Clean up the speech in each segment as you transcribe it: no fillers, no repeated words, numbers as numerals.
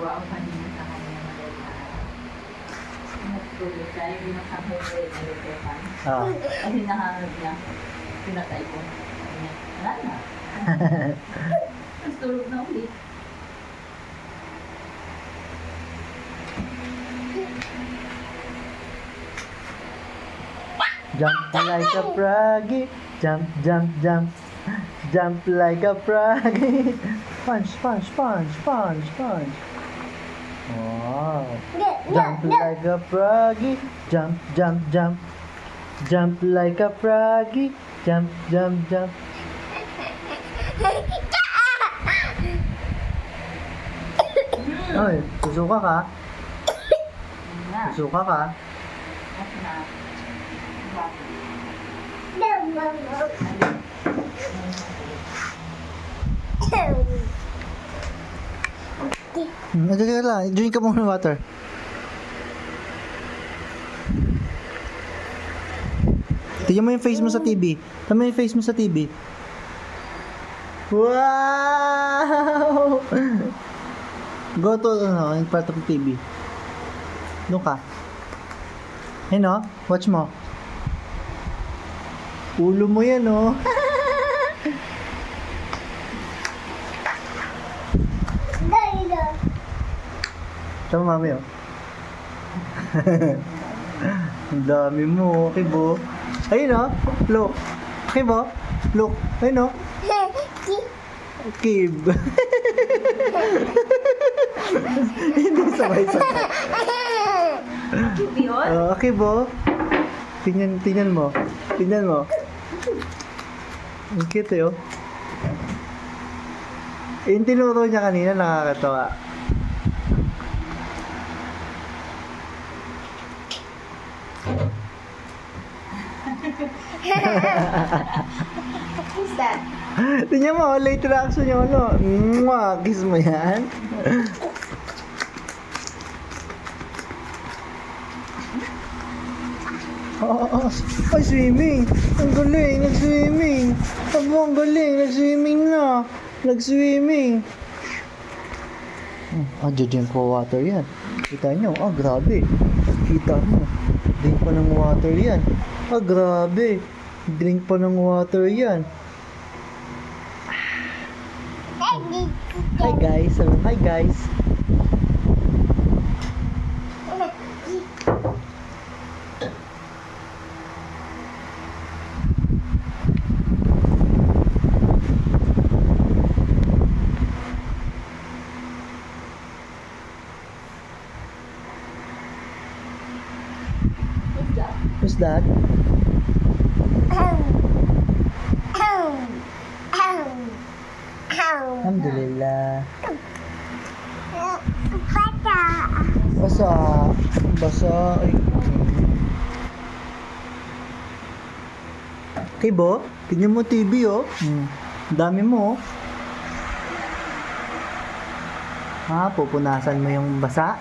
natuwa ako kanina sa kanya. Nagtulog siya, yung pinaksamay ko rin nalitepan. Kasi nahanap niya, pinatay ko. Sabi niya, wala na. Tapos tulog na ulit. Jump like a froggy, jump, jump, jump, jump like a froggy. Punch, punch, punch, punch, punch. Wow. Jump like a froggy, jump, jump, jump, jump like a froggy, jump, jump, jump. Ay, susuka ka? Yun na. Susuka ka? At na. Nagkakala lang, drink ka muna ng water. Tingnan mo yung face mo sa TV. Tingnan mo yung face mo sa TV. Wow! Go to, in part of the TV. Doon ka. Hey, no? Watch mo. Ulo mo yan, oh. Tama, mami, oh. Ang dami mo, okay, bo. Ayun, oh. Look. Okay, bo. Look. Ayun, oh. Kib. Hindi sabay-sabay. Yun? Okay, bo. Tingnan mo. Tingnan mo. Ang cute, eh, oh. Yung tinuro niya kanina, nakakatawa. Who's that? Tingnan mo, late reaction yung ano. Mwah, kiss mo yan. Ay, swimming. Ang galing, nag-swimming. Abo, ang galing, nag-swimming na. Nag-swimming. Drink po water yan. Kita nyo, grabe. Kita mo. Drink pa ng water yan. Grabe. Drink pa ng water yan. Hi guys. Hi guys. Who's that? Alhamdulillah. Basa. Basa. Ay. Okay, bo? Tingnan mo TV, oh. Ang dami mo, oh. Ha, pupunasan mo yung basa?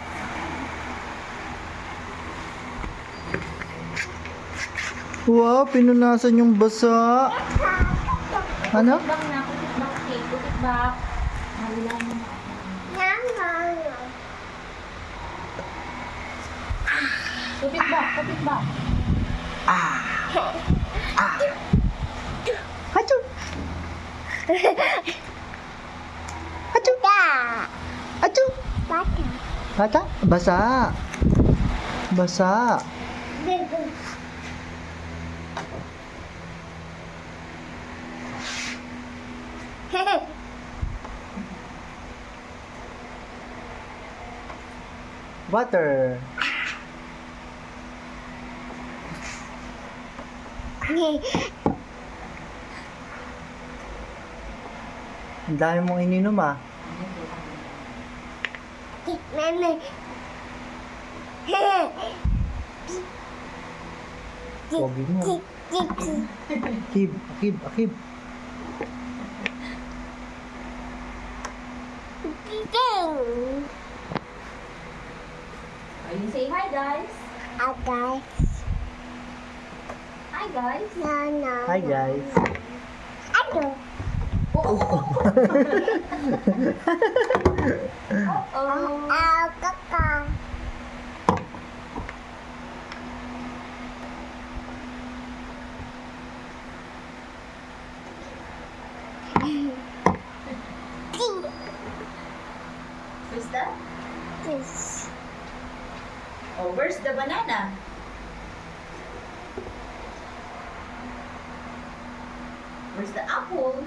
Wow, pinunasan yung basa. Ano? Bak na, kutik-bak, cake, kutik-bak. Wala na. Kutik-bak, kutik-bak. Achoo! Achoo! Achoo! Bata? Basa. Basa. Water. Ang dami mong ininom, ah. Pogi mo. Akib, akib, akib. You say hi, guys. Hi, guys. Hi, guys. Oh. that? This. Oh, where's the banana? Where's the apple?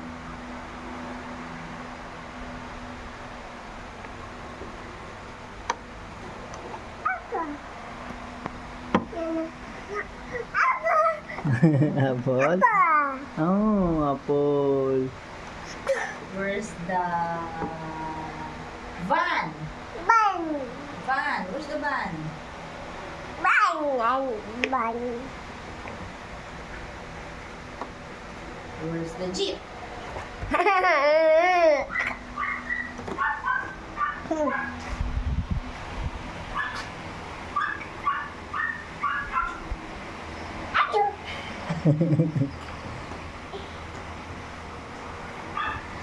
Apple? Papa. Oh, apple. Where's the van? Bun. Van. Where's the van? Bun. Bun. Where's the jeep?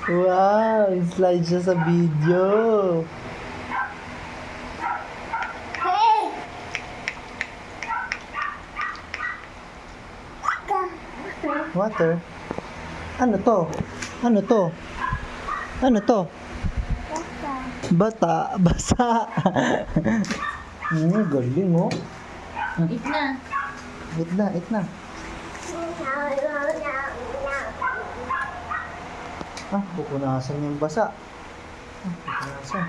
Wow, slide siya sa video. Water? Ano to? Ano to? Ano to? Bata, basa. Galing oh. Eat na. Eat na, eat na. Ah, pupunasan yung basa. Ah, pupunasan.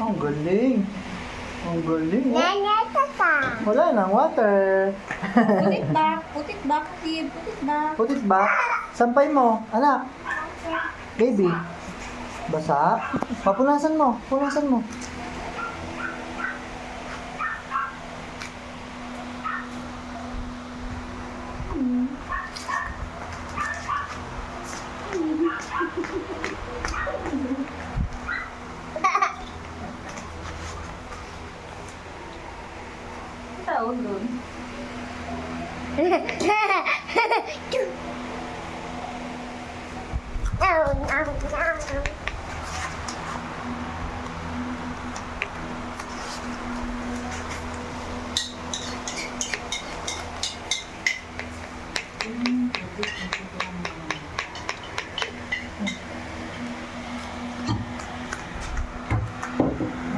Ang galing. Ang galing oh. Wala nang water. Put it back. Put it back, Steve. Put it back. Put it back. Sampay mo, anak. Baby. Basa. Papunasan mo. Punasan mo. Tawag doon.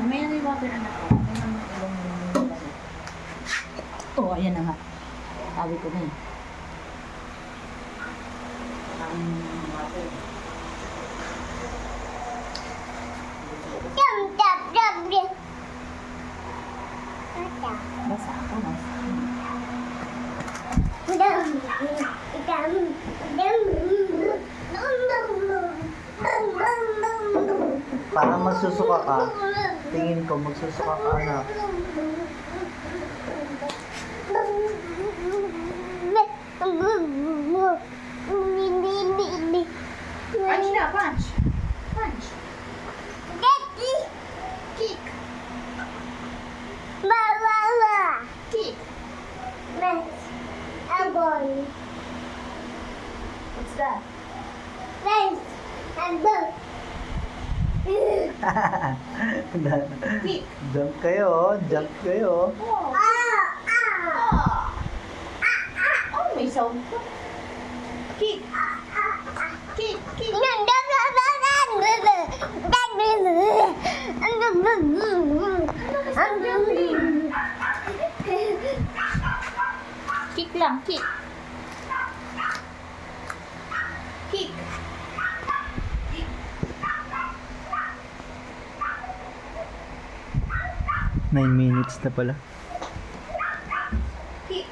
Mamaya na yung water anak ko. Mamaya na yung ilong mo. Oo, ayan na nga. Sabi ko na eh. Ang water. Basa ako na. Parang magsusuka ka. Tingin ko, magsusuka ka, anak. Punch na, punch. Punch. Kick. Kick. What's that? Kick. Jump kayo, jump kayo. Oh. Oh, may sound ko. Kick. Kick. Kick. Kick lang, kick. Kick. 9 minutes na pala. Kick.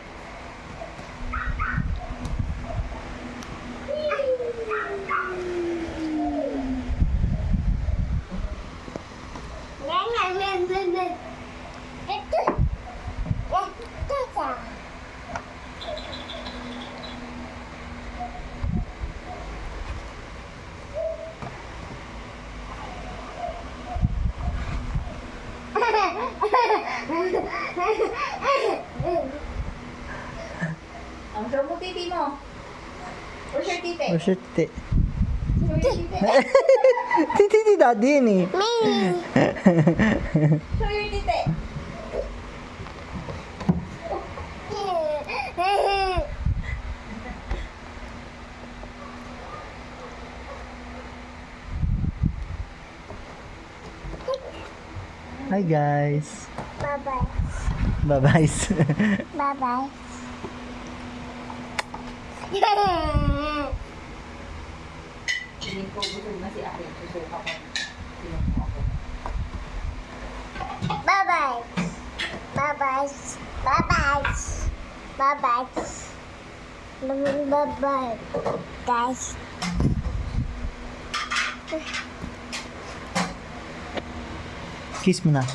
Ang show mo titi mo. Where's your titi? Oh shit, titi. Show your titi. Titi daddy yun eh. Show your titi. Hi guys. Bye-bye. Bye-bye. Bye-bye. Tingin ko busog na si ate. Susuka ko. Sinuka ko. Bye-bye. Bye-bye. Bye-bye. Bye-bye. Bye-bye. Guys. Kiss mo na.